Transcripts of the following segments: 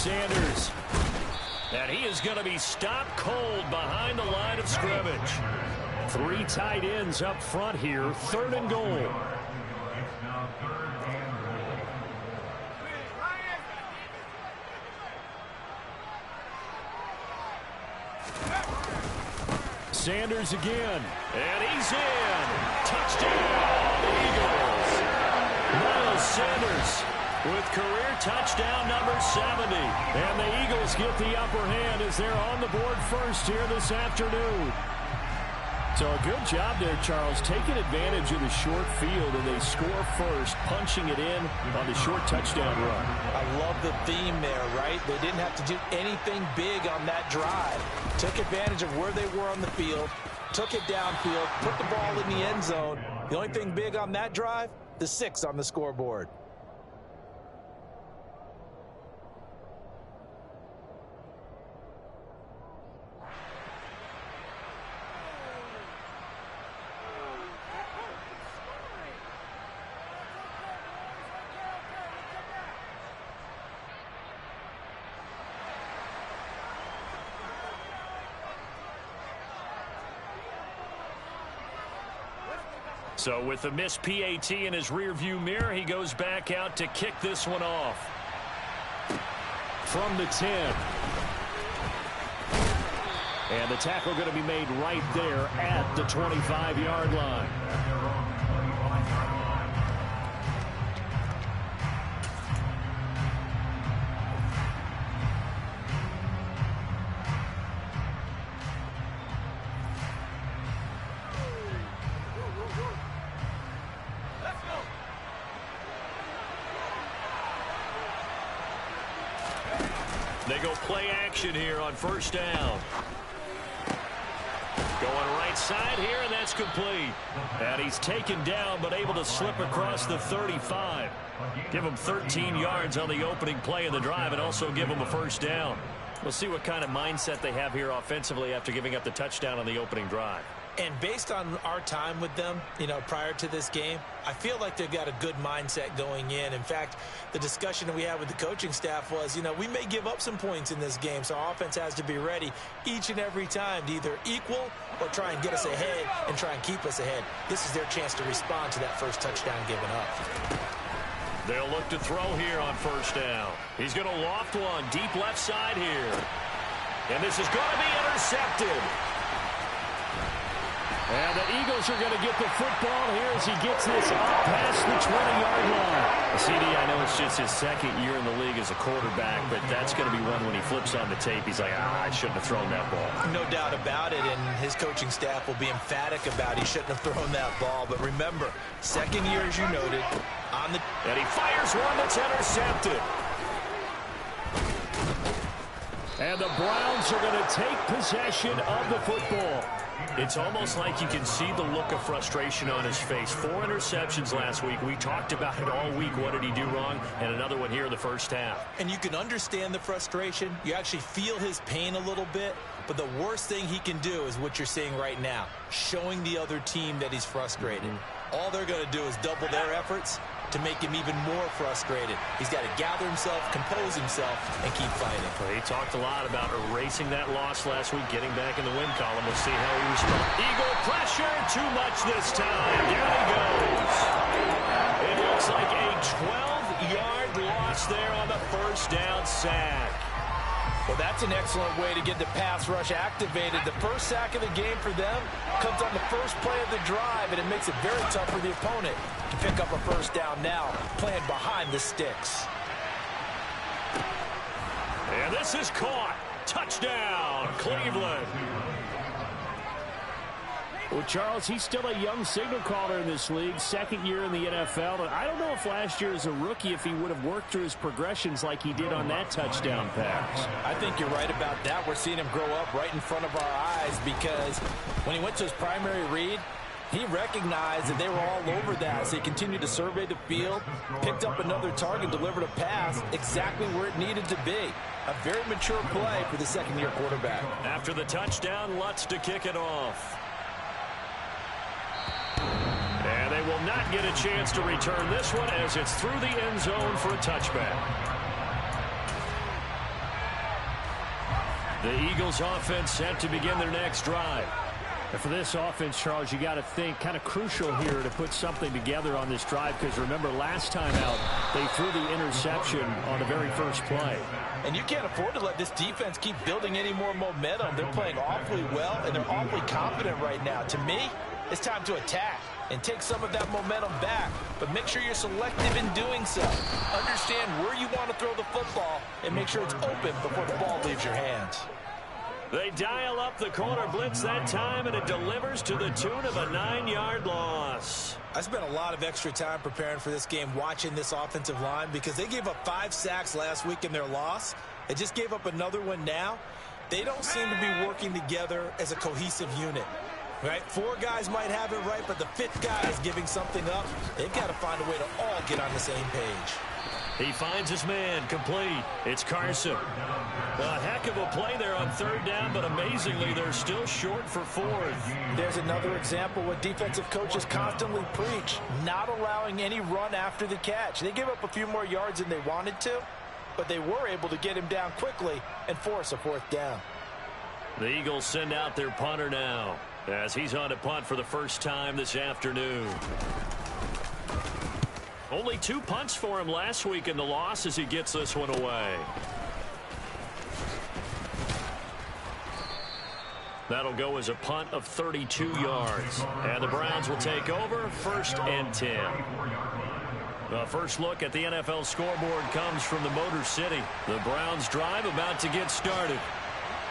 Sanders. And he is going to be stopped cold behind the line of scrimmage. 3 tight ends up front here. 3rd and goal. Sanders again. And he's in. Touchdown, Eagles. Miles Sanders with career touchdown number 70. And the Eagles get the upper hand as they're on the board first here this afternoon. So a good job there, Charles, taking advantage of the short field, and they score first, punching it in on the short touchdown run. I love the theme there, right? They didn't have to do anything big on that drive. Took advantage of where they were on the field, took it downfield, put the ball in the end zone. The only thing big on that drive, the 6 on the scoreboard. So with the missed PAT in his rearview mirror, he goes back out to kick this one off. From the 10. And the tackle going to be made right there at the 25-yard line. They go play action here on 1st down. Going right side here, and that's complete. And he's taken down, but able to slip across the 35. Give him 13 yards on the opening play of the drive, and also give him a 1st down. We'll see what kind of mindset they have here offensively after giving up the touchdown on the opening drive. And based on our time with them, prior to this game, I feel like they've got a good mindset going in. In fact, the discussion that we had with the coaching staff was, we may give up some points in this game, so our offense has to be ready each and every time to either equal or try and get us ahead and try and keep us ahead. This is their chance to respond to that first touchdown given up. They'll look to throw here on 1st down. He's going to loft one deep left side here. And this is going to be intercepted. And the Eagles are going to get the football here as he gets this up past the 20-yard line. CD, I know it's just his 2nd year in the league as a quarterback, but that's going to be one when he flips on the tape. He's like, I shouldn't have thrown that ball. No doubt about it, and his coaching staff will be emphatic about he shouldn't have thrown that ball. But remember, 2nd year, as you noted, and he fires one that's intercepted. And the Browns are going to take possession of the football. It's almost like you can see the look of frustration on his face. 4 interceptions last week. We talked about it all week. What did he do wrong? And another one here in the 1st half. And you can understand the frustration. You actually feel his pain a little bit. But the worst thing he can do is what you're seeing right now, showing the other team that he's frustrated. All they're going to do is double their efforts to make him even more frustrated. He's got to gather himself, compose himself, and keep fighting. Well, he talked a lot about erasing that loss last week, getting back in the win column. We'll see how he responds. Eagle pressure, too much this time. Down he goes. It looks like a 12-yard loss there on the 1st down sack. Well, that's an excellent way to get the pass rush activated. The first sack of the game for them comes on the first play of the drive, and it makes it very tough for the opponent to pick up a 1st down now, playing behind the sticks. And this is caught. Touchdown, Cleveland. Well, Charles, he's still a young signal caller in this league, 2nd year in the NFL. And I don't know if last year as a rookie, if he would have worked through his progressions like he did on that touchdown pass. I think you're right about that. We're seeing him grow up right in front of our eyes because when he went to his primary read, he recognized that they were all over that. So he continued to survey the field, picked up another target, delivered a pass exactly where it needed to be. A very mature play for the 2nd-year quarterback. After the touchdown, Lutz to kick it off. And they will not get a chance to return this one as it's through the end zone for a touchback. The Eagles offense set to begin their next drive. And for this offense, Charles, you got to think kind of crucial here to put something together on this drive, because remember last time out they threw the interception on the very first play. And you can't afford to let this defense keep building any more momentum. They're playing awfully well, and they're awfully confident right now. To me, it's time to attack and take some of that momentum back, but make sure you're selective in doing so. Understand where you want to throw the football and make sure it's open before the ball leaves your hands. They dial up the corner blitz that time, and it delivers to the tune of a 9-yard loss. I spent a lot of extra time preparing for this game watching this offensive line because they gave up 5 sacks last week in their loss. They just gave up another one now. They don't seem to be working together as a cohesive unit. Right? 4 guys might have it right, but the 5th guy is giving something up. They've got to find a way to all get on the same page. He finds his man, complete. It's Carson. A heck of a play there on 3rd down, but amazingly, they're still short for 4th. There's another example what defensive coaches constantly preach, not allowing any run after the catch. They gave up a few more yards than they wanted to, but they were able to get him down quickly and force a 4th down. The Eagles send out their punter now, as he's on to punt for the first time this afternoon. Only 2 punts for him last week in the loss as he gets this one away. That'll go as a punt of 32 yards. And the Browns will take over, 1st and 10. The first look at the NFL scoreboard comes from the Motor City. The Browns drive about to get started.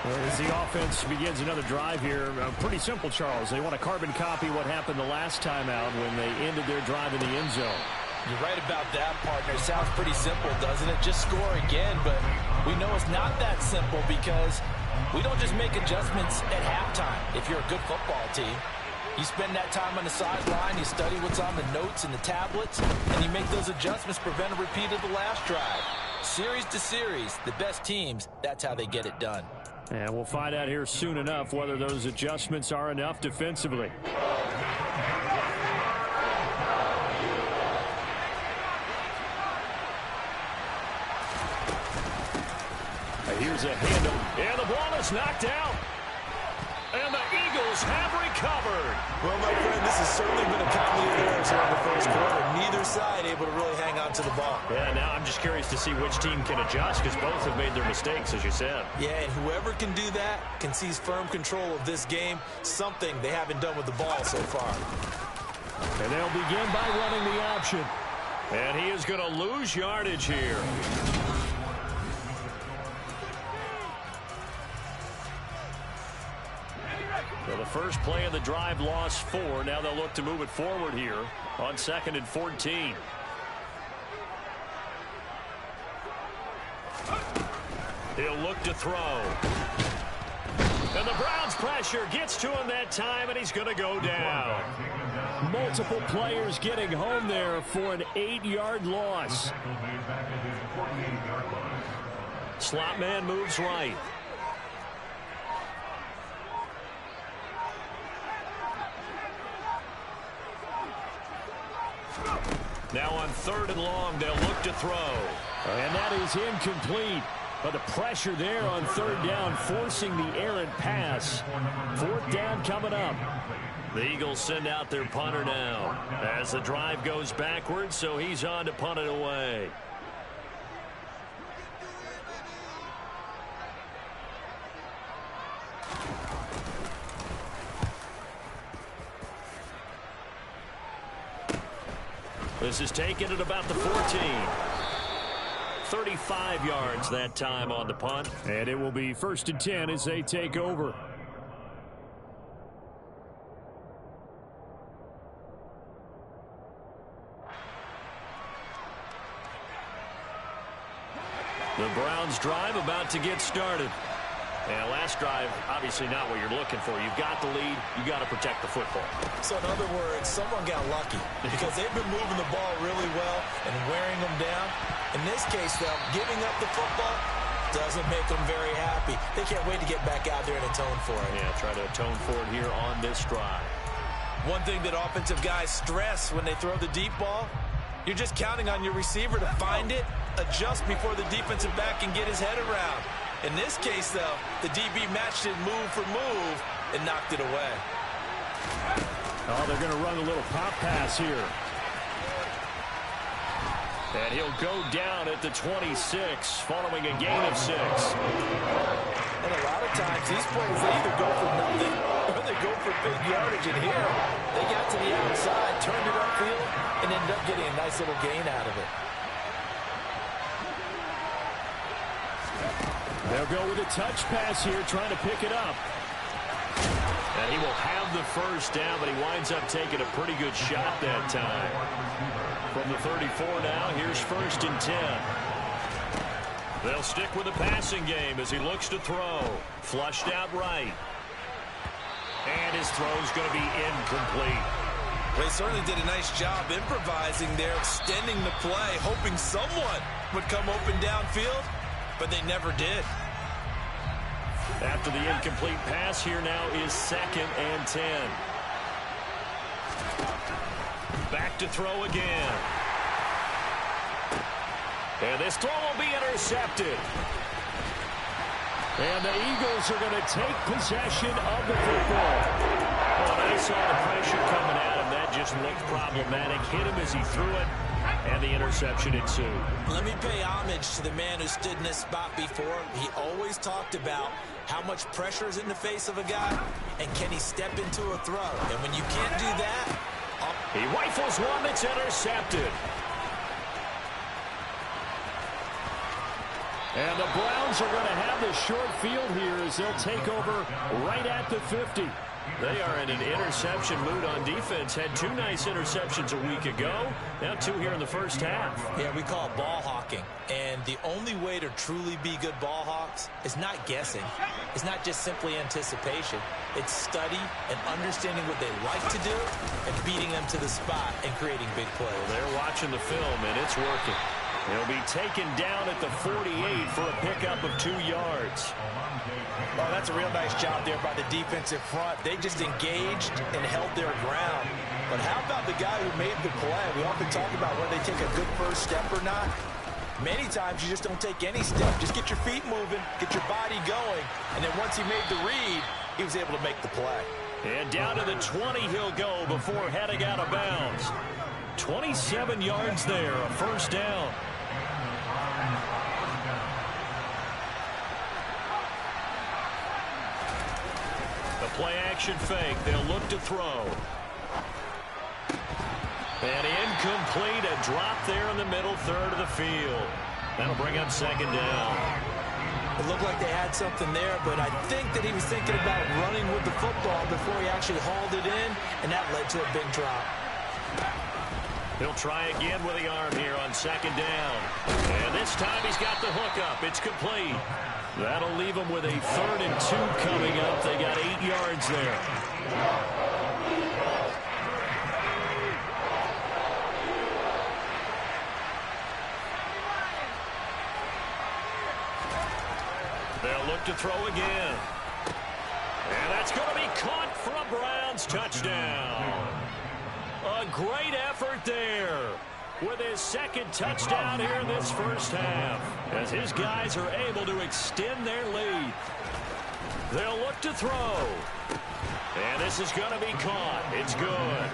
As the offense begins another drive here, pretty simple, Charles. They want to carbon copy what happened the last time out when they ended their drive in the end zone. You're right about that, partner. Sounds pretty simple, doesn't it? Just score again, but we know it's not that simple because we don't just make adjustments at halftime if you're a good football team. You spend that time on the sideline, you study what's on the notes and the tablets, and you make those adjustments, prevent a repeat of the last drive. Series to series, the best teams, that's how they get it done. And we'll find out here soon enough whether those adjustments are enough defensively. Here's a handoff, and the ball is knocked out. And the Eagles have recovered. Well, my friend, this has certainly been a comedy of errors here in the first quarter. Neither side able to really hang on to the ball. Yeah, now I'm just curious to see which team can adjust because both have made their mistakes, as you said. Yeah, and whoever can do that can seize firm control of this game, something they haven't done with the ball so far. And they'll begin by running the option. And he is going to lose yardage here. So the first play of the drive lost 4. Now they'll look to move it forward here on 2nd and 14. He'll look to throw. And the Browns pressure gets to him that time, and he's going to go down. Multiple players getting home there for an 8-yard loss. Slot man moves right. Now on 3rd and long, they'll look to throw. And that is incomplete. But the pressure there on 3rd down, forcing the errant pass. 4th down coming up. The Eagles send out their punter now as the drive goes backwards, so he's on to punt it away. This is taken at about the 14. 35 yards that time on the punt. And it will be 1st and 10 as they take over. The Browns drive about to get started. And last drive, obviously not what you're looking for. You've got the lead. You've got to protect the football. So in other words, someone got lucky because they've been moving the ball really well and wearing them down. In this case, though, giving up the football doesn't make them very happy. They can't wait to get back out there and atone for it. Yeah, try to atone for it here on this drive. One thing that offensive guys stress when they throw the deep ball, you're just counting on your receiver to find it, adjust before the defensive back can get his head around. In this case, though, the DB matched it move for move and knocked it away. Oh, they're going to run a little pop pass here. And he'll go down at the 26, following a gain of 6. And a lot of times, these plays, they either go for nothing or they go for big yardage. And here, they got to the outside, turned it upfield, and ended up getting a nice little gain out of it. They'll go with a touch pass here, trying to pick it up. And he will have the first down, but he winds up taking a pretty good shot that time. From the 34 now, here's 1st and 10. They'll stick with the passing game as he looks to throw. Flushed out right. And his throw's going to be incomplete. They certainly did a nice job improvising there, extending the play, hoping someone would come open downfield, but they never did. After the incomplete pass, here now is 2nd and 10. Back to throw again. And this throw will be intercepted. And the Eagles are going to take possession of the football. Oh, and I saw the pressure coming at him. That just looked problematic. Hit him as he threw it, and the interception ensued. Let me pay homage to the man who stood in this spot before. He always talked about how much pressure is in the face of a guy, and can he step into a throw. And when you can't do that, he rifles one that's intercepted. And the Browns are going to have the short field here as they'll take over right at the 50. They are in an interception mood on defense. Had 2 nice interceptions a week ago. Now 2 here in the first half. Yeah, we call it ball hawking. And the only way to truly be good ball hawks is not guessing. It's not just simply anticipation. It's study and understanding what they like to do and beating them to the spot and creating big plays. They're watching the film, and it's working. He'll be taken down at the 48 for a pickup of 2 yards. Oh, that's a real nice job there by the defensive front. They just engaged and held their ground. But how about the guy who made the play? We often talk about whether they take a good first step or not. Many times you just don't take any step. Just get your feet moving, get your body going, and then once he made the read, he was able to make the play. And down to the 20 he'll go before heading out of bounds. 27 yards there, a first down. Play-action fake. They'll look to throw. And incomplete. A drop there in the middle third of the field. That'll bring up 2nd down. It looked like they had something there, but I think that he was thinking about running with the football before he actually hauled it in, and that led to a big drop. He'll try again with the arm here on 2nd down. And this time he's got the hook up. It's complete. That'll leave them with a 3rd and 2 coming up. They got 8 yards there. They'll look to throw again. And that's going to be caught for a Browns touchdown. A great effort there with his 2nd touchdown here in this first half, as his guys are able to extend their lead. They'll look to throw. And this is going to be caught. It's good.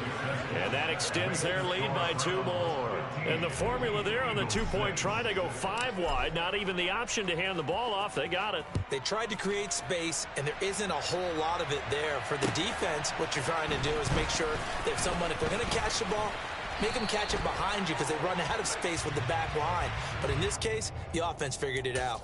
And that extends their lead by 2 more. And the formula there on the 2-point try, they go 5 wide. Not even the option to hand the ball off. They got it. They tried to create space, and there isn't a whole lot of it there. For the defense, what you're trying to do is make sure that if they're going to catch the ball, make them catch it behind you because they run out of space with the back line. But in this case, the offense figured it out.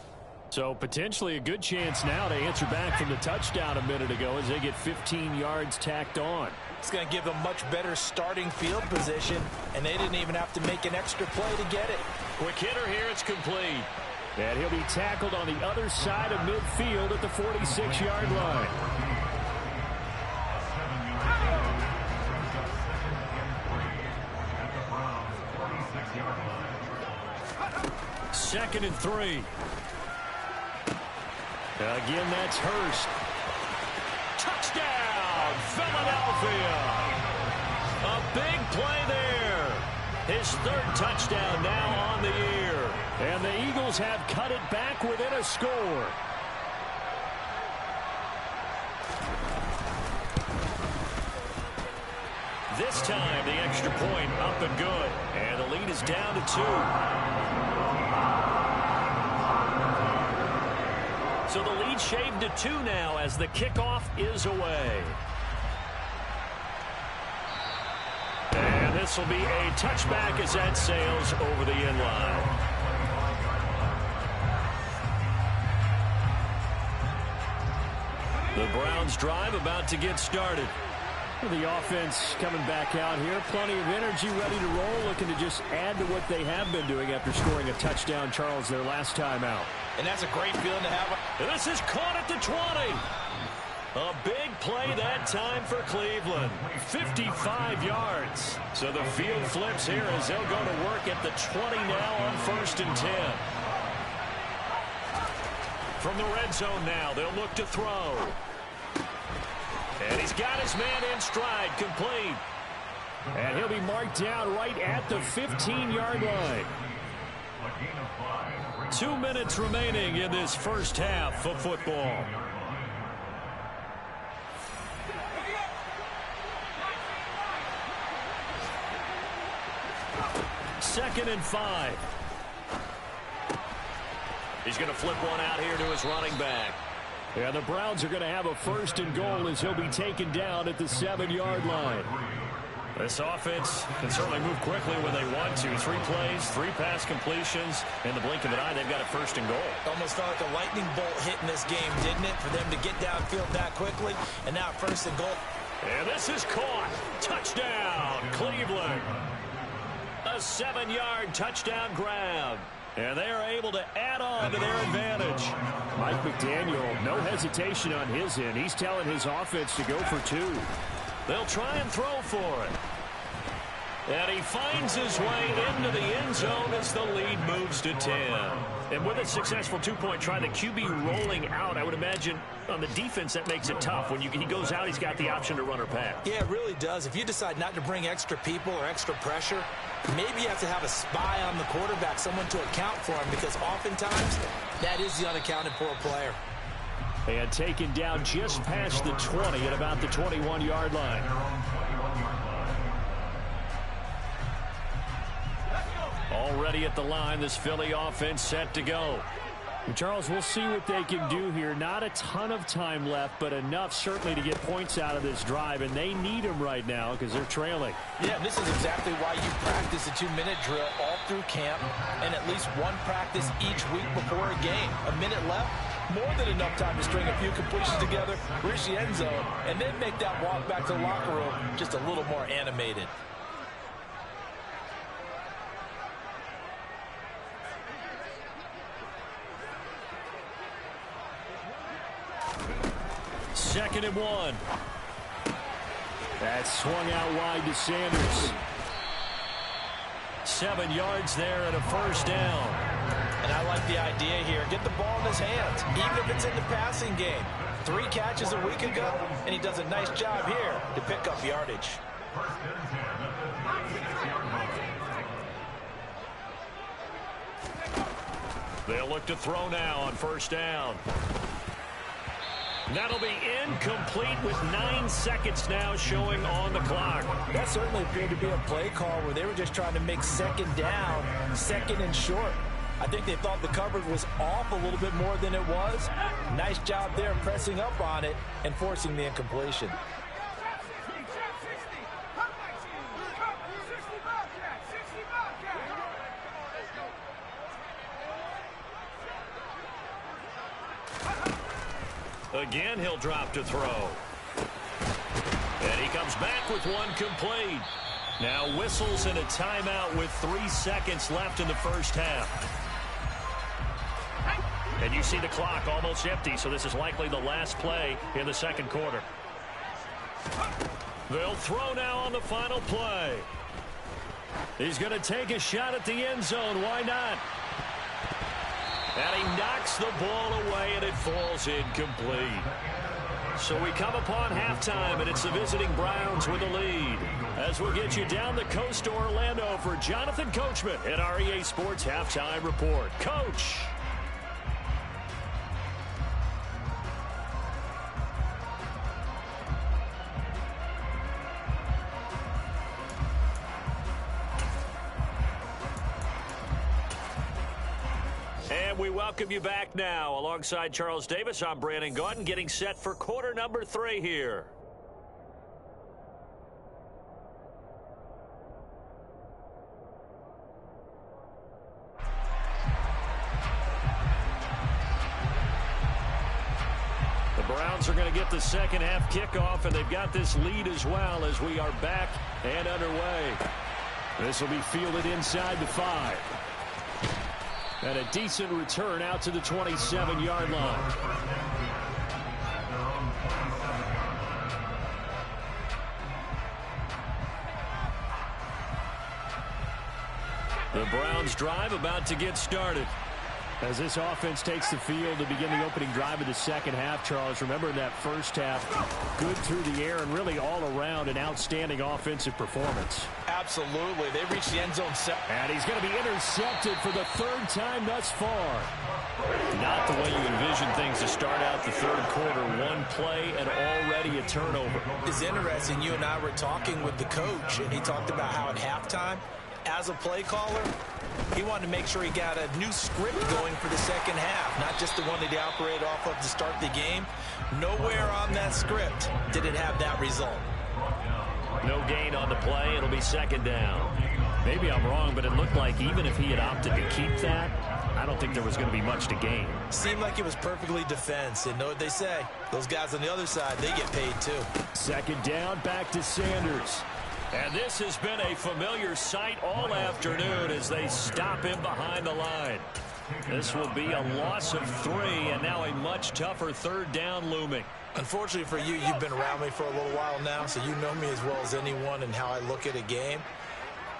So potentially a good chance now to answer back from the touchdown a minute ago as they get 15 yards tacked on. It's going to give them much better starting field position, and they didn't even have to make an extra play to get it. Quick hitter here, it's complete. And he'll be tackled on the other side of midfield at the 46-yard line. Second and 3. Again, that's Hurst. Touchdown, Philadelphia. A big play there. His 3rd touchdown now on the year. And the Eagles have cut it back within a score. This time, the extra point up and good. And the lead is down to 2. So the lead shaved to 2 now as the kickoff is away. And this will be a touchback as that sails over the inline. The Browns drive about to get started. The offense coming back out here. Plenty of energy, ready to roll, looking to just add to what they have been doing after scoring a touchdown, Charles, their last time out. And that's a great feeling to have. This is caught at the 20. A big play that time for Cleveland. 55 yards. So the field flips here as they'll go to work at the 20 now on 1st and 10. From the red zone now, they'll look to throw. And he's got his man in stride, complete. And he'll be marked down right at the 15-yard line. 2 minutes remaining in this first half of football. Second and 5. He's going to flip one out here to his running back. Yeah, the Browns are going to have a 1st and goal as he'll be taken down at the 7-yard line. This offense can certainly move quickly when they want to. 3 plays, 3 pass completions. In the blink of an eye, they've got a 1st and goal. Almost felt like a lightning bolt hitting this game, didn't it? For them to get downfield that quickly. And now 1st and goal. And this is caught. Touchdown, Cleveland. A 7-yard touchdown grab. And they are able to add on to their advantage. Mike McDaniel, no hesitation on his end. He's telling his offense to go for 2. They'll try and throw for it. And he finds his way into the end zone as the lead moves to 10. And with a successful 2-point try, the QB rolling out, I would imagine on the defense that makes it tough. When he goes out, he's got the option to run or pass. Yeah, it really does. If you decide not to bring extra people or extra pressure, maybe you have to have a spy on the quarterback, someone to account for him, because oftentimes that is the unaccounted for player. And taken down just past the 20 at about the 21-yard line. Already at the line, this Philly offense set to go. Charles, we'll see what they can do here. Not a ton of time left, but enough certainly to get points out of this drive, and they need them right now because they're trailing. Yeah, this is exactly why you practice a 2-minute drill all through camp and at least one practice each week before a game. A minute left, more than enough time to string a few completions together, reach the end zone, and then make that walk back to the locker room just a little more animated. Second and 1. That swung out wide to Sanders. 7 yards there and a 1st down. And I like the idea here. Get the ball in his hands, even if it's in the passing game. 3 catches a week ago, and he does a nice job here to pick up yardage. They'll look to throw now on 1st down. That'll be incomplete with 9 seconds now showing on the clock. That certainly appeared to be a play call where they were just trying to make 2nd down, 2nd and short. I think they thought the coverage was off a little bit more than it was. Nice job there pressing up on it and forcing the incompletion. Again, he'll drop to throw. And he comes back with one complete. Now whistles and a timeout with 3 seconds left in the first half. And you see the clock almost empty, so this is likely the last play in the second quarter. They'll throw now on the final play. He's going to take a shot at the end zone. Why not? And he knocks the ball away, and it falls incomplete. So we come upon halftime, and it's the visiting Browns with the lead. As we'll get you down the coast to Orlando for Jonathan Coachman at our EA Sports Halftime Report. Coach. And we welcome you back now. Alongside Charles Davis, I'm Brandon Gaudin, getting set for quarter number 3 here. The Browns are going to get the second half kickoff, and they've got this lead as well as we are back and underway. This will be fielded inside the 5. And a decent return out to the 27-yard line. The Browns drive about to get started. As this offense takes the field to begin the opening drive of the second half, Charles, remember that first half, good through the air and really all around an outstanding offensive performance. Absolutely. They reached the end zone. And he's going to be intercepted for the 3rd time thus far. Not the way you envision things to start out the 3rd quarter. One play and already a turnover. It's interesting. You and I were talking with the coach, and he talked about how at halftime, as a play caller, he wanted to make sure he got a new script going for the second half, not just the one that he operated off of to start the game. Nowhere on that script did it have that result. No gain on the play. It'll be second down. Maybe I'm wrong, but it looked like even if he had opted to keep that, I don't think there was going to be much to gain. Seemed like it was perfectly defense. And know what they say? Those guys on the other side, they get paid too. Second down, back to Sanders. And this has been a familiar sight all afternoon as they stop him behind the line. This will be a loss of 3, and now a much tougher 3rd down looming. Unfortunately for you, you've been around me for a little while now, so you know me as well as anyone and how I look at a game.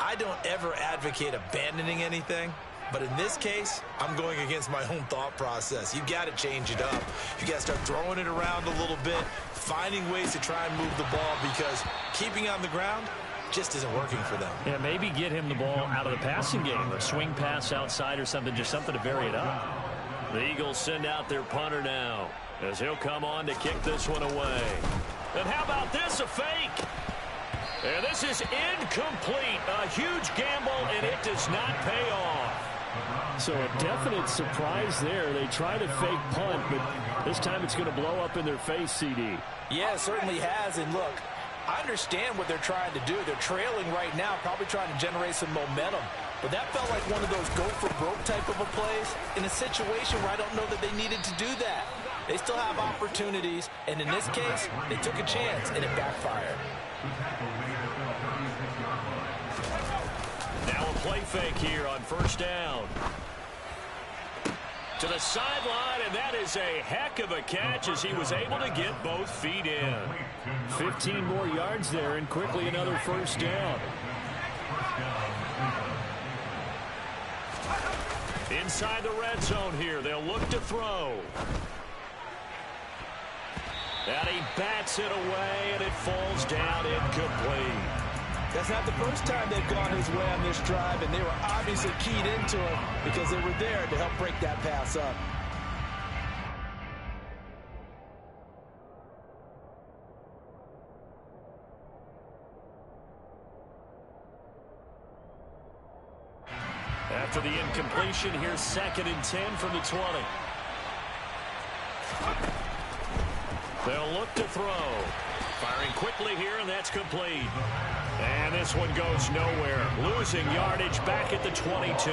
I don't ever advocate abandoning anything, but in this case, I'm going against my own thought process. You got to change it up. You got to start throwing it around a little bit, finding ways to try and move the ball, because keeping on the ground just isn't working for them. Yeah, maybe get him the ball out of the passing game, or swing pass outside or something, just something to vary it up. The Eagles send out their punter now, as he'll come on to kick this one away. And how about this, a fake? And this is incomplete. A huge gamble, and it does not pay off. So a definite surprise there. They try to fake punt, but this time it's going to blow up in their face, CD. Yeah, it certainly has. And look, I understand what they're trying to do. They're trailing right now, probably trying to generate some momentum. But that felt like one of those go-for-broke type of a plays in a situation where I don't know that they needed to do that. They still have opportunities, and in this case, they took a chance, and it backfired. Now a play fake here on 1st down. To the sideline, and that is a heck of a catch as he was able to get both feet in. 15 more yards there, and quickly another 1st down. Inside the red zone here, they'll look to throw. And he bats it away, and it falls down incomplete. That's not the first time they've gone his way on this drive, and they were obviously keyed into it because they were there to help break that pass up. After the incompletion, here's 2nd and 10 from the 20. They'll look to throw. Firing quickly here, and that's complete. And this one goes nowhere. Losing yardage back at the 22.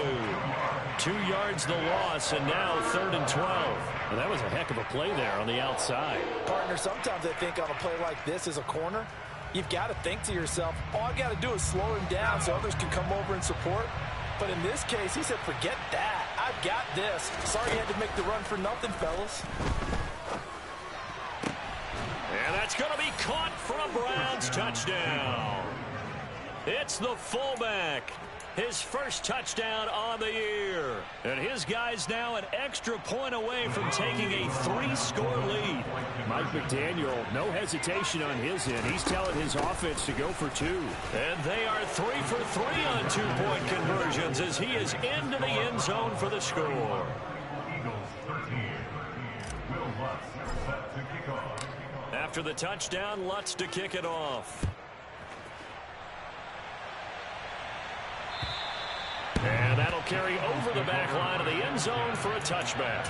2 yards the loss, and now 3rd and 12. And that was a heck of a play there on the outside. Partner, sometimes I think on a play like this as a corner, you've got to think to yourself, all I got to do is slow him down so others can come over and support. But in this case, he said, forget that. I've got this. Sorry you had to make the run for nothing, fellas. And that's going to be caught for a Browns touchdown. It's the fullback. His first touchdown on the year. And his guy's now an extra point away from taking a 3-score lead. Mike McDaniel, no hesitation on his end. He's telling his offense to go for 2. And they are 3 for 3 on 2-point conversions as he is into the end zone for the score. After the touchdown, Lutz to kick it off. And that'll carry over the back line of the end zone for a touchback.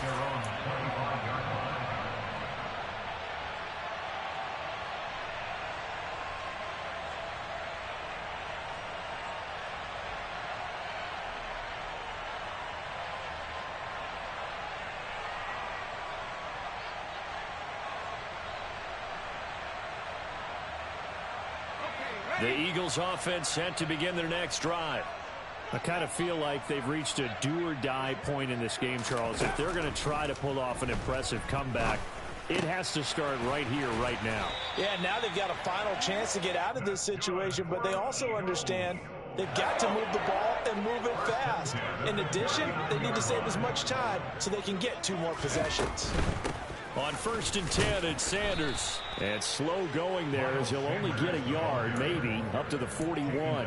The Eagles offense set to begin their next drive. I kind of feel like they've reached a do-or-die point in this game, Charles. If they're going to try to pull off an impressive comeback, it has to start right here, right now. Yeah, now they've got a final chance to get out of this situation, but they also understand they've got to move the ball and move it fast. In addition, they need to save as much time so they can get 2 more possessions. On 1st and 10, it's Sanders. And slow going there as he'll only get a yard, maybe, up to the 41.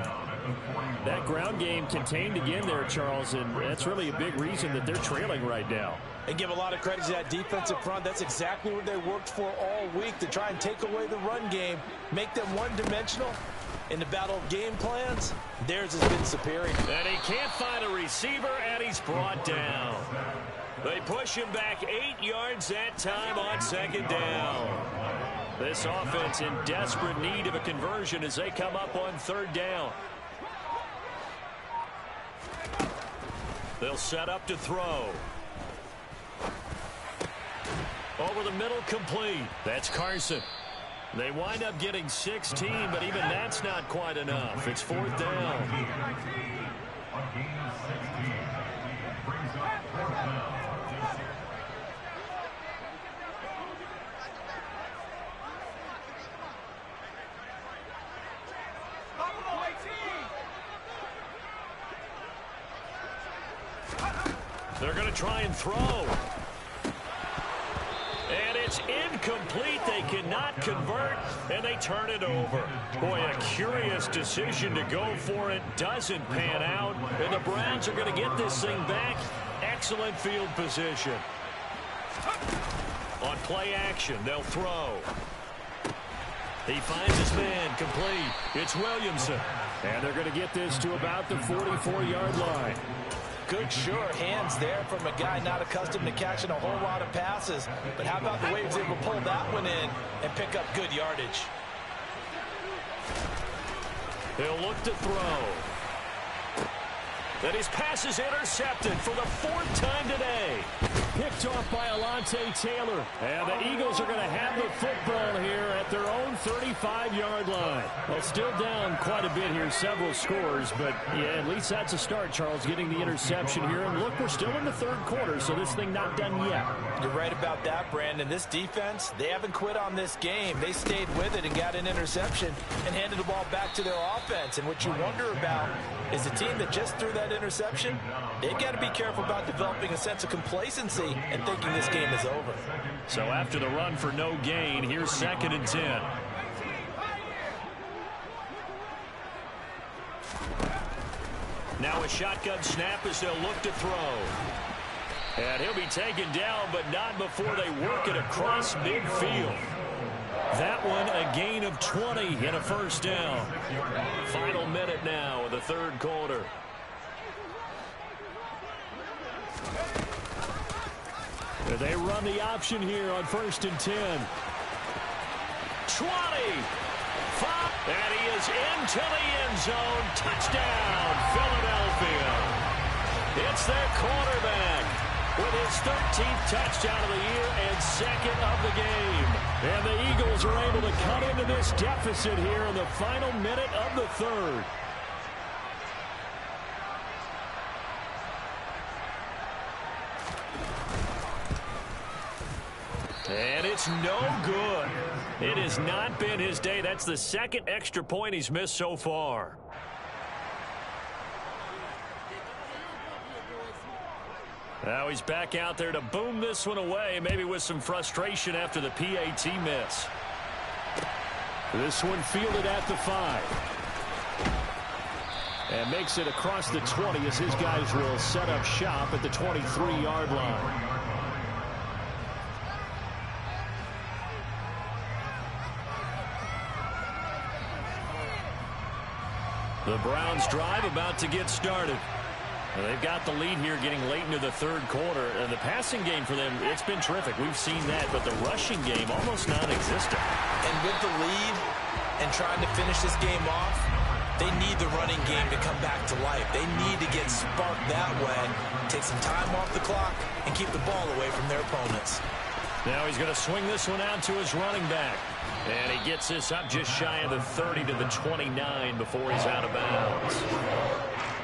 That ground game contained again there, Charles, and that's really a big reason that they're trailing right now. And give a lot of credit to that defensive front. That's exactly what they worked for all week, to try and take away the run game, make them one-dimensional. In the battle of game plans, theirs has been superior. And he can't find a receiver, and he's brought down. They push him back 8 yards that time on 2nd down. This offense in desperate need of a conversion as they come up on 3rd down. They'll set up to throw. Over the middle, complete. That's Carson. They wind up getting 16, but even that's not quite enough. It's 4th down. They're going to try and throw. And it's incomplete. They cannot convert, and they turn it over. Boy, a curious decision to go for it. Doesn't pan out, and the Browns are going to get this thing back. Excellent field position. On play action, they'll throw. He finds his man, complete. It's Williamson. And they're going to get this to about the 44-yard line. Good, sure hands there from a guy not accustomed to catching a whole lot of passes. But how about the way he was able to pull that one in and pick up good yardage? He'll look to throw. Then his pass is intercepted for the 4th time today. Picked off by Alontae Taylor. And the Eagles are going to have the football here at their own 35-yard line. Well, still down quite a bit here, several scores. But, yeah, at least that's a start, Charles, getting the interception here. And, look, we're still in the 3rd quarter, so this thing not done yet. You're right about that, Brandon. This defense, they haven't quit on this game. They stayed with it and got an interception and handed the ball back to their offense. And what you wonder about is the team that just threw that interception, they've got to be careful about developing a sense of complacency and thinking this game is over. So after the run for no gain, here's 2nd and 10. Now a shotgun snap as they'll look to throw. And he'll be taken down, but not before they work it across midfield. That one a gain of 20 and a 1st down. Final minute now of the 3rd quarter. They run the option here on 1st and 10. 20. 5. And he is into the end zone. Touchdown, Philadelphia. It's their quarterback with his 13th touchdown of the year and 2nd of the game. And the Eagles are able to cut into this deficit here in the final minute of the 3rd. And it's no good. It has not been his day. That's the 2nd extra point he's missed so far. Now he's back out there to boom this one away, maybe with some frustration after the PAT miss. This one fielded at the 5. And makes it across the 20 as his guys will set up shop at the 23-yard line. The Browns drive about to get started. Well, they've got the lead here getting late into the third quarter. And the passing game for them, it's been terrific. We've seen that, but the rushing game almost non-existent. And with the lead and trying to finish this game off, they need the running game to come back to life. They need to get sparked that way, take some time off the clock, and keep the ball away from their opponents. Now he's going to swing this one out to his running back. And he gets this up just shy of the 30 to the 29 before he's out of bounds.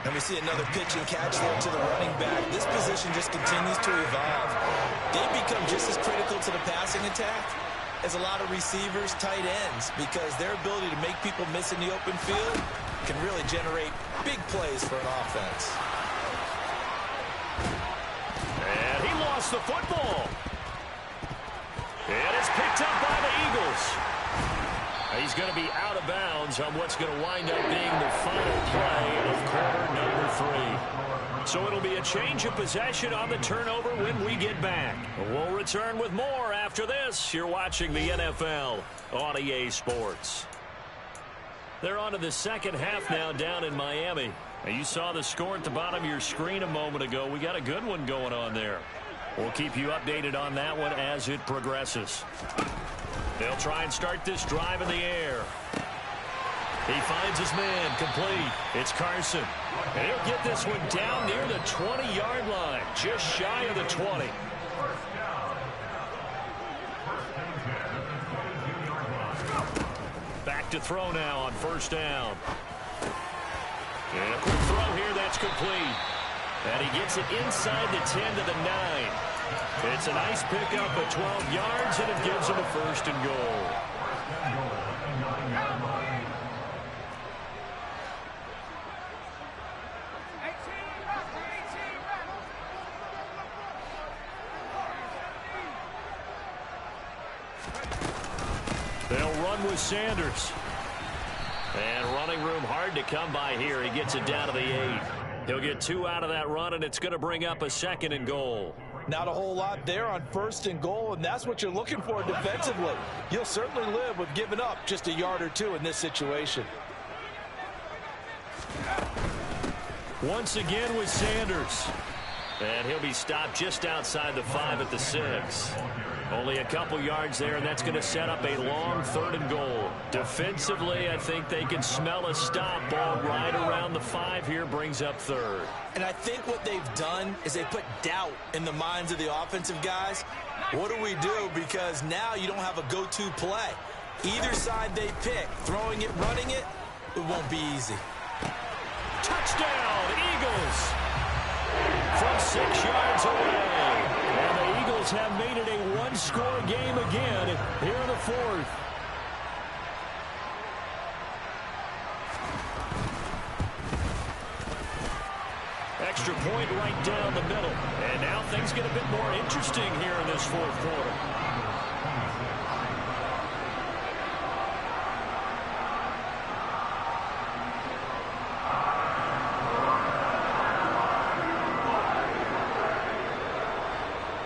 And we see another pitch and catch there to the running back. This position just continues to evolve. They become just as critical to the passing attack as a lot of receivers, tight ends, because their ability to make people miss in the open field can really generate big plays for an offense. And he lost the football. And it's picked up by the Eagles. He's going to be out of bounds on what's going to wind up being the final play of quarter number 3. So it'll be a change of possession on the turnover when we get back. We'll return with more after this. You're watching the NFL on EA Sports. They're on to the second half now down in Miami. And you saw the score at the bottom of your screen a moment ago. We got a good one going on there. We'll keep you updated on that one as it progresses. They'll try and start this drive in the air. He finds his man complete. It's Carson. And he'll get this one down near the 20-yard line, just shy of the 20. Back to throw now on first down. And a quick throw here, that's complete. And he gets it inside the 10 to the 9. It's a nice pickup of 12 yards, and it gives him a first and goal. They'll run with Sanders. And running room hard to come by here. He gets it down to the 8. He'll get 2 out of that run, and it's going to bring up a second and goal. Not a whole lot there on first and goal, and that's what you're looking for defensively. You'll certainly live with giving up just a yard or 2 in this situation. Once again with Sanders. And he'll be stopped just outside the 5 at the 6. Only a couple yards there, and that's going to set up a long third and goal. Defensively, I think they can smell a stop. Ball right around the 5 here, brings up third. And I think what they've done is they put doubt in the minds of the offensive guys. What do we do? Because now you don't have a go-to play. Either side they pick, throwing it, running it, it won't be easy. Touchdown, Eagles! From 6 yards away. And the Eagles have made it a one-score game again here in the 4th. Extra point right down the middle. And now things get a bit more interesting here in this 4th quarter.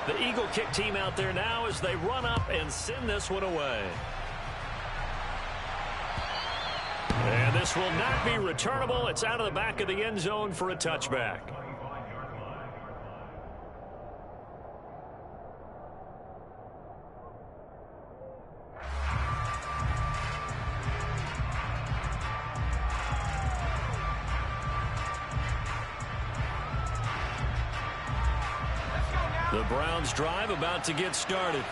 The Eagle kick team out there now as they run up and send this one away. And this will not be returnable. It's out of the back of the end zone for a touchback. The Browns drive about to get started.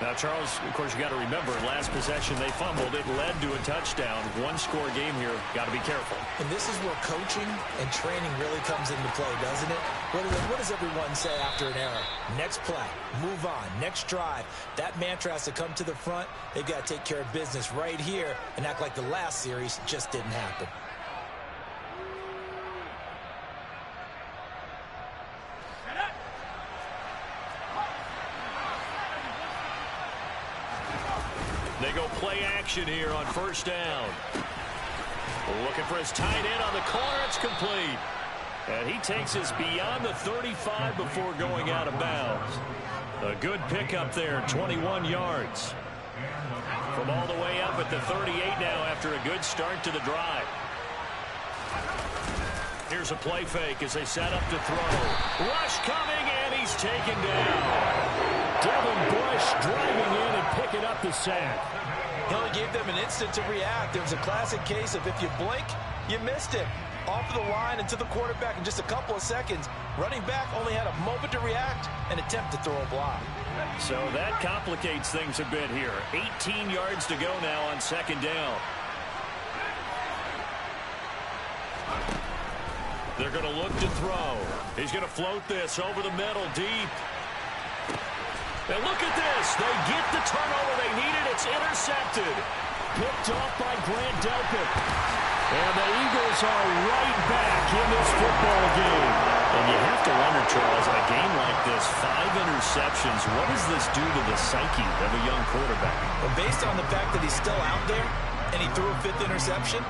Now, Charles, of course, you got to remember, last possession they fumbled. It led to a touchdown. One-score game here. Got to be careful. And this is where coaching and training really comes into play, doesn't it? What does everyone say after an error? Next play, move on, next drive. That mantra has to come to the front. They've got to take care of business right here and act like the last series just didn't happen. They go play action here on first down. Looking for his tight end on the corner. It's complete. And he takes us beyond the 35 before going out of bounds. A good pickup there, 21 yards. From all the way up at the 38 now after a good start to the drive. Here's a play fake as they set up to throw. Rush coming, and he's taken down. Devin Bush driving in and picking up the sack. He only gave them an instant to react. It was a classic case of if you blink, you missed it. Off of the line and to the quarterback in just a couple of seconds. Running back only had a moment to react and attempt to throw a block. So that complicates things a bit here. 18 yards to go now on second down. They're going to look to throw. He's going to float this over the middle deep. And look at this. They get the turnover they needed. It's intercepted. Picked off by Grant Delpit. And the Eagles are right back in this football game. And you have to wonder, Charles, in a game like this, 5 interceptions, what does this do to the psyche of a young quarterback? Well, based on the fact that he's still out there and he threw a 5th interception,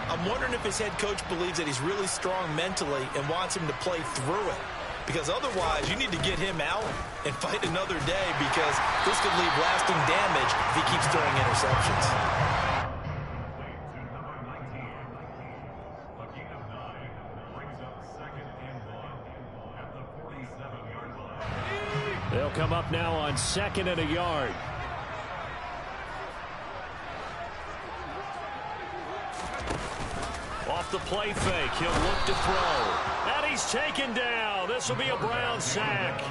I'm wondering if his head coach believes that he's really strong mentally and wants him to play through it. Because otherwise, you need to get him out and fight another day because this could leave lasting damage if he keeps throwing interceptions. They'll come up now on 2nd and a yard. Off the play fake, he'll look to throw. And he's taken down. This will be a Brown sack.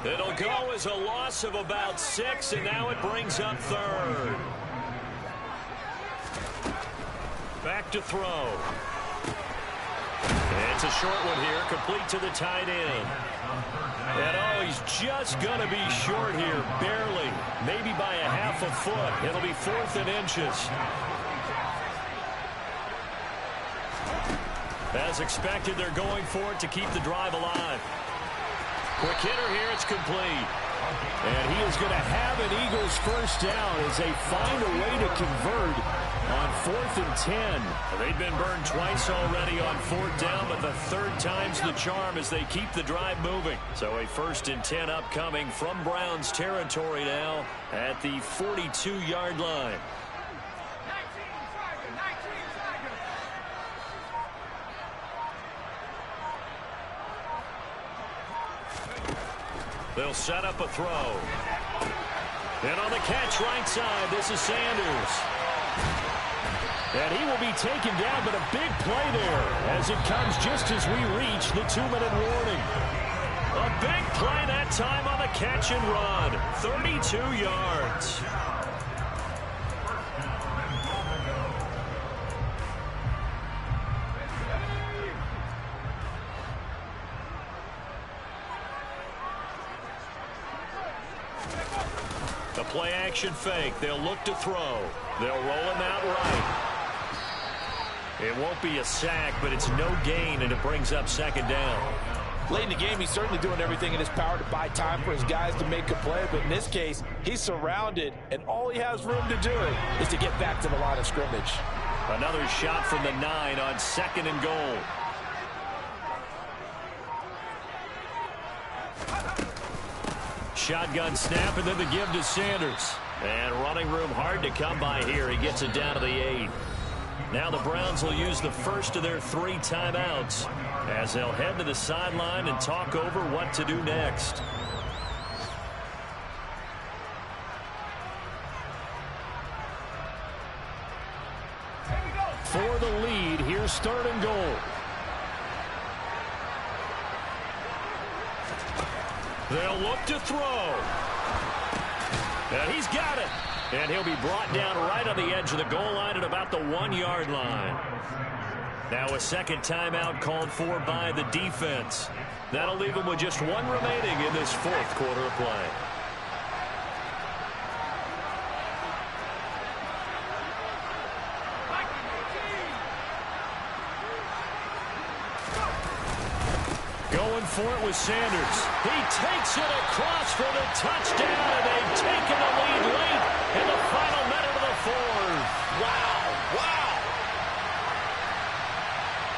It'll go as a loss of about 6, and now it brings up 3rd. Back to throw. It's a short one here, complete to the tight end. And oh, he's just going to be short here, barely. Maybe by a half a foot. It'll be 4th and inches. As expected, they're going for it to keep the drive alive. Quick hitter here, it's complete. And he is going to have an Eagles first down as they find a way to convert on 4th and 10. They've been burned twice already on 4th down, but the 3rd time's the charm as they keep the drive moving. So a 1st and 10 upcoming from Browns territory now at the 42-yard line. They'll set up a throw. And on the catch right side, this is Sanders. And he will be taken down, but a big play there as it comes just as we reach the 2-minute warning. A big play that time on the catch and run. 32 yards. The play action fake. They'll look to throw. They'll roll him out right. It won't be a sack, but it's no gain, and it brings up 2nd down. Late in the game, he's certainly doing everything in his power to buy time for his guys to make a play. But in this case, he's surrounded, and all he has room to do is to get back to the line of scrimmage. Another shot from the 9 on 2nd and goal. Shotgun snap, and then the give to Sanders. And running room hard to come by here. He gets it down to the 8. Now the Browns will use the first of their 3 timeouts as they'll head to the sideline and talk over what to do next. For the lead, here's 3rd and goal. They'll look to throw. And he's got it. And he'll be brought down right on the edge of the goal line at about the 1-yard line. Now a 2nd timeout called for by the defense. That'll leave them with just 1 remaining in this 4th quarter of play. Going for it with Sanders. He takes it across for the touchdown, and they've taken the lead late in the final minute of the 4th. Wow, wow.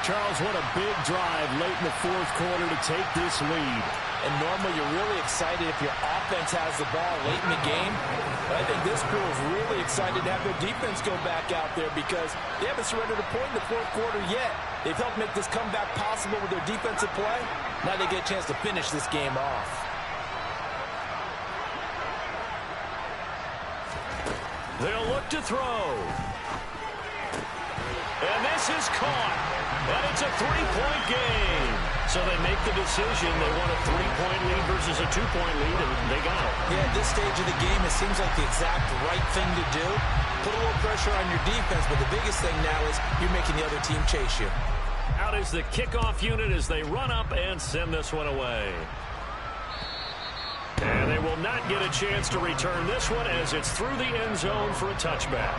Charles, what a big drive late in the 4th quarter to take this lead. And normally you're really excited if your offense has the ball late in the game. But I think this crew is really excited to have their defense go back out there because they haven't surrendered a point in the 4th quarter yet. They've helped make this comeback possible with their defensive play. Now they get a chance to finish this game off. They'll look to throw. And this is caught. And it's a three-point game. So they make the decision. They want a three-point lead versus a two-point lead, and they got it. Yeah, at this stage of the game, it seems like the exact right thing to do. Put a little pressure on your defense, but the biggest thing now is you're making the other team chase you. Out is the kickoff unit as they run up and send this one away. And they will not get a chance to return this one as it's through the end zone for a touchback.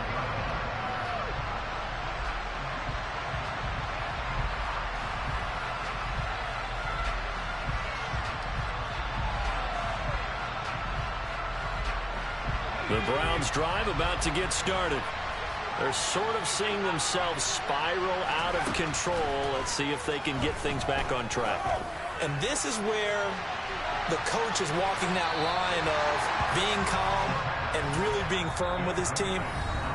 The Browns drive about to get started. They're sort of seeing themselves spiral out of control. Let's see if they can get things back on track. And this is where the coach is walking that line of being calm and really being firm with his team.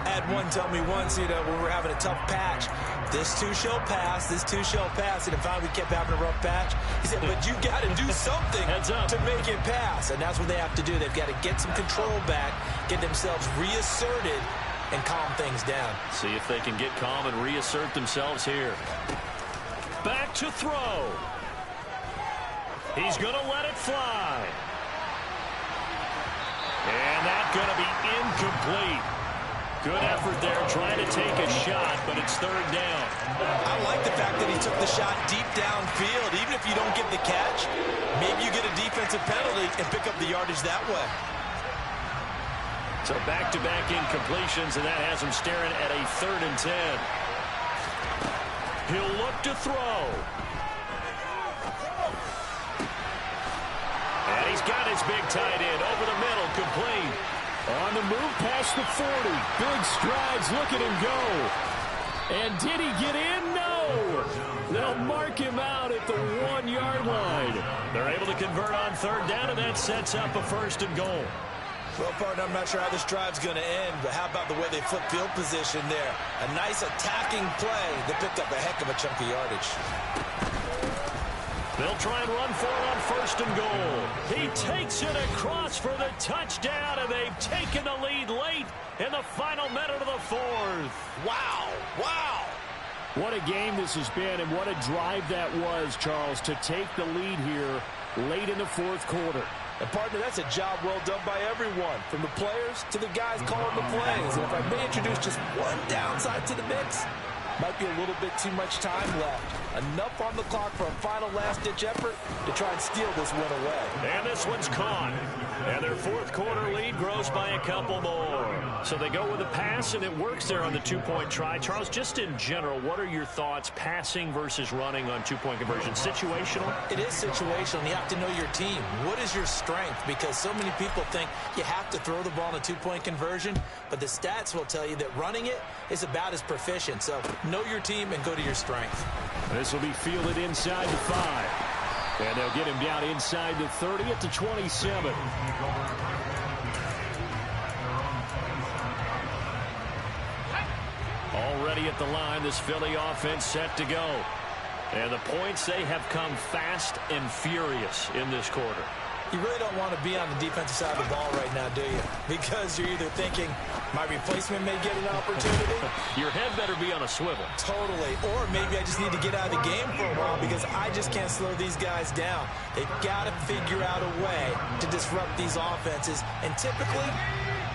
I had one tell me once, when we were having a tough patch, this too shall pass, this too shall pass. And finally we kept having a rough patch. He said, but you got to do something to make it pass. And that's what they have to do. They've got to get some control back, get themselves reasserted, and calm things down. See if they can get calm and reassert themselves here. Back to throw. He's going to let it fly. And that's going to be incomplete. Good effort there trying to take a shot, but it's third down. I like the fact that he took the shot deep downfield. Even if you don't get the catch, maybe you get a defensive penalty and pick up the yardage that way. So back-to-back incompletions, and that has him staring at a 3rd and 10. He'll look to throw. And he's got his big tight end over the middle, complete. On the move past the 40. Big strides, look at him go. And did he get in? No. They'll mark him out at the 1-yard line. They're able to convert on third down, and that sets up a 1st and goal. Well, partner, I'm not sure how this drive's going to end, but how about the way they flip field position there? A nice attacking play that picked up a heck of a chunk of yardage. They'll try and run for it on 1st and goal. He takes it across for the touchdown, and they've taken the lead late in the final minute of the 4th. Wow. Wow. What a game this has been, and what a drive that was, Charles, to take the lead here late in the 4th quarter. And, partner, that's a job well done by everyone, from the players to the guys calling the plays. And if I may introduce just one downside to the mix, might be a little bit too much time left. Enough on the clock for a final last-ditch effort to try and steal this win away. And this one's caught. And their 4th quarter lead grows by a couple more. So they go with a pass, and it works there on the 2-point try. Charles, just in general, what are your thoughts passing versus running on 2-point conversion? Situational? It is situational, and you have to know your team. What is your strength? Because so many people think you have to throw the ball in a 2-point conversion, but the stats will tell you that running it is about as proficient. So know your team and go to your strength. This will be fielded inside the 5. And they'll get him down inside the 30 at the 27. Already at the line, this Philly offense set to go. And the points, they have come fast and furious in this quarter. You really don't want to be on the defensive side of the ball right now, do you? Because you're either thinking, my replacement may get an opportunity. Your head better be on a swivel. Totally. Or maybe I just need to get out of the game for a while because I just can't slow these guys down. They've got to figure out a way to disrupt these offenses. And typically,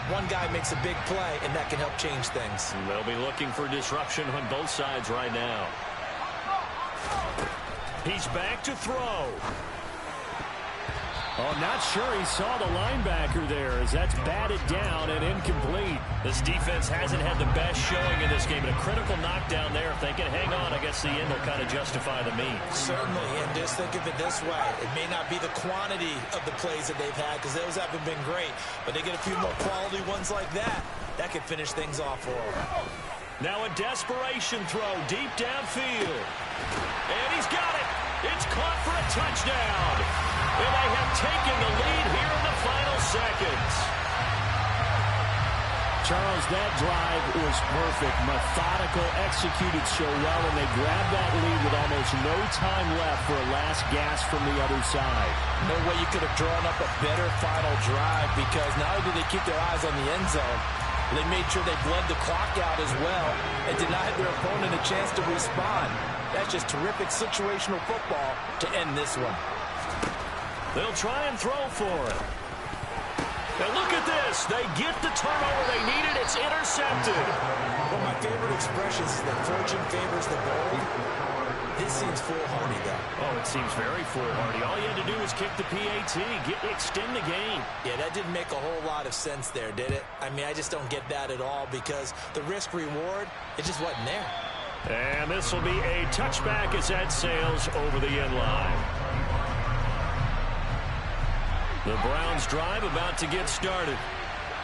one guy makes a big play, and that can help change things. They'll be looking for disruption on both sides right now. He's back to throw. Oh, not sure he saw the linebacker there as that's batted down and incomplete. This defense hasn't had the best showing in this game. And a critical knockdown there. If they can hang on, I guess the end will kind of justify the means. Certainly, and just think of it this way. It may not be the quantity of the plays that they've had because those haven't been great, but they get a few more quality ones like that. That could finish things off for them. Now a desperation throw deep downfield. And he's got it. It's caught for a touchdown. And they have taken the lead here in the final seconds. Charles, that drive was perfect. Methodical, executed so well, and they grabbed that lead with almost no time left for a last gasp from the other side. No way you could have drawn up a better final drive, because not only did they keep their eyes on the end zone, they made sure they bled the clock out as well and denied their opponent a chance to respond. That's just terrific situational football to end this one. They'll try and throw for it. And look at this. They get the turnover they needed. It's intercepted. One of my favorite expressions is that fortune favors the bold. This seems foolhardy, though. Oh, it seems very foolhardy. All you had to do was kick the PAT, extend the game. Yeah, that didn't make a whole lot of sense there, did it? I mean, I just don't get that at all, because the risk-reward, it just wasn't there. And this will be a touchback as that sails over the end line. The Browns drive about to get started.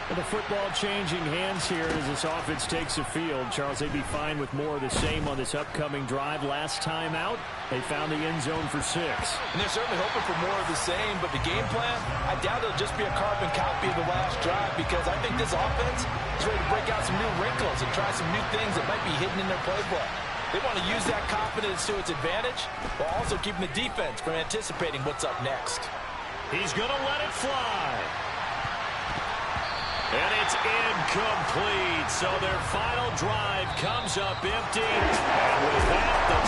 Well, the football changing hands here as this offense takes the field. Charles, they'd be fine with more of the same on this upcoming drive. Last time out, they found the end zone for 6. And they're certainly hoping for more of the same, but the game plan, I doubt it'll just be a carbon copy of the last drive, because I think this offense is ready to break out some new wrinkles and try some new things that might be hidden in their playbook. They want to use that confidence to its advantage, while also keeping the defense from anticipating what's up next. He's going to let it fly. And it's incomplete. So their final drive comes up empty. And with that, the